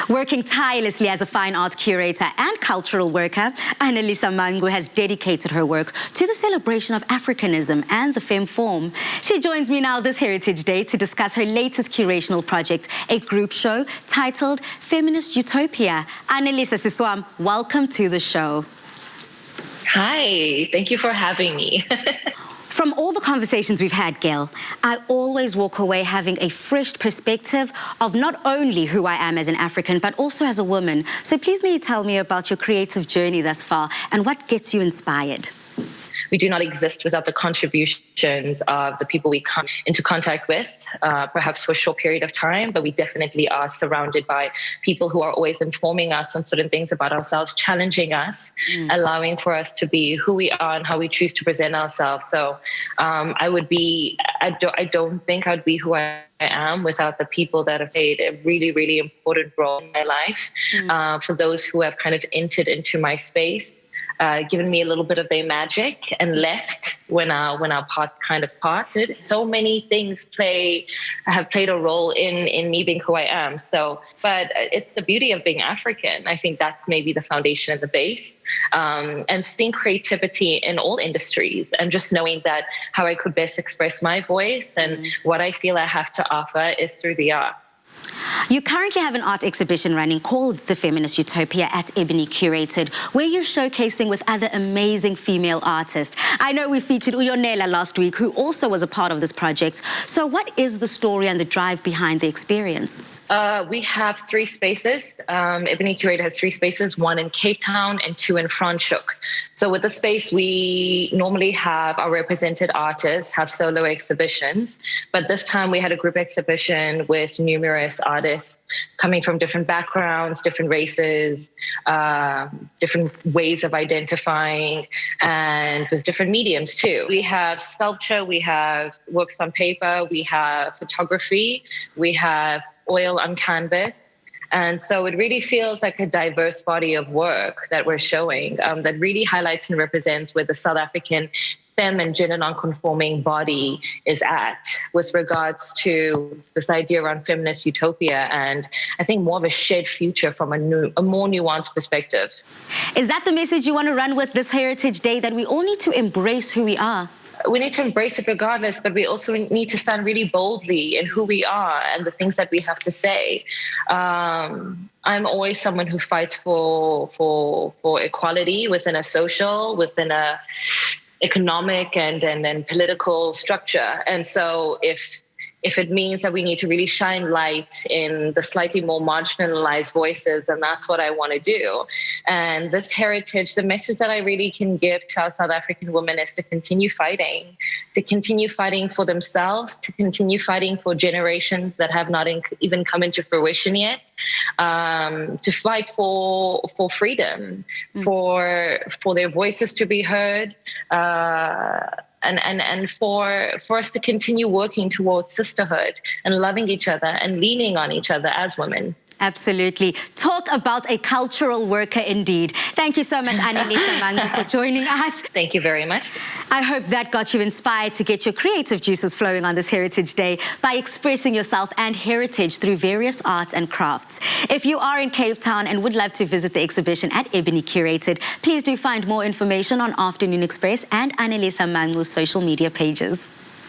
Working tirelessly as a fine art curator and cultural worker, ANELISA MANGCU has dedicated her work to the celebration of Africanism and the femme form. She joins me now this Heritage Day to discuss her latest curational project, a group show titled Feminist Utopia. ANELISA Siswam, welcome to the show. Hi, thank you for having me. From all the conversations we've had, Gail, I always walk away having a fresh perspective of not only who I am as an African, but also as a woman. So please may you tell me about your creative journey thus far and what gets you inspired? We do not exist without the contributions of the people we come into contact with, perhaps for a short period of time, but we definitely are surrounded by people who are always informing us on certain things about ourselves, challenging us, allowing for us to be who we are and how we choose to present ourselves. So I don't think I'd be who I am without the people that have played a really, really important role in my life. For those who have kind of entered into my space, given me a little bit of their magic and left when our paths kind of parted. So many things have played a role in me being who I am. But it's the beauty of being African. I think that's maybe the foundation and the base. And seeing creativity in all industries and just knowing that how I could best express my voice and what I feel I have to offer is through the art. You currently have an art exhibition running called The Feminist Utopia at Ebony Curated, where you're showcasing with other amazing female artists. I know we featured Uyonela last week, who also was a part of this project. So what is the story and the drive behind the experience? We have 3 spaces. Ebony Curated has 3 spaces, 1 in Cape Town and 2 in Franschhoek. So with the space, we normally have our represented artists have solo exhibitions, but this time we had a group exhibition with numerous artists coming from different backgrounds, different races, different ways of identifying, and with different mediums too. We have sculpture, we have works on paper, we have photography, we have oil on canvas. And so it really feels like a diverse body of work that we're showing that really highlights and represents where the South African femme and gender non-conforming body is at with regards to this idea around feminist utopia and I think more of a shared future from a more nuanced perspective. Is that the message you want to run with this Heritage Day, that we all need to embrace who we are? We need to embrace it regardless, but we also need to stand really boldly in who we are and the things that we have to say. I'm always someone who fights for equality within a social, within a economic and political structure. And so if it means that we need to really shine light in the slightly more marginalized voices, and that's what I want to do. And this heritage, the message that I really can give to our South African women is to continue fighting for themselves, to continue fighting for generations that have not even come into fruition yet, to fight for freedom, for their voices to be heard, and for us to continue working towards sisterhood and loving each other and leaning on each other as women. Absolutely. Talk about a cultural worker indeed. Thank you so much, ANELISA MANGCU, for joining us. Thank you very much. I hope that got you inspired to get your creative juices flowing on this Heritage Day by expressing yourself and heritage through various arts and crafts. If you are in Cape Town and would love to visit the exhibition at Ebony Curated, please do find more information on Afternoon Express and ANELISA MANGCU's social media pages.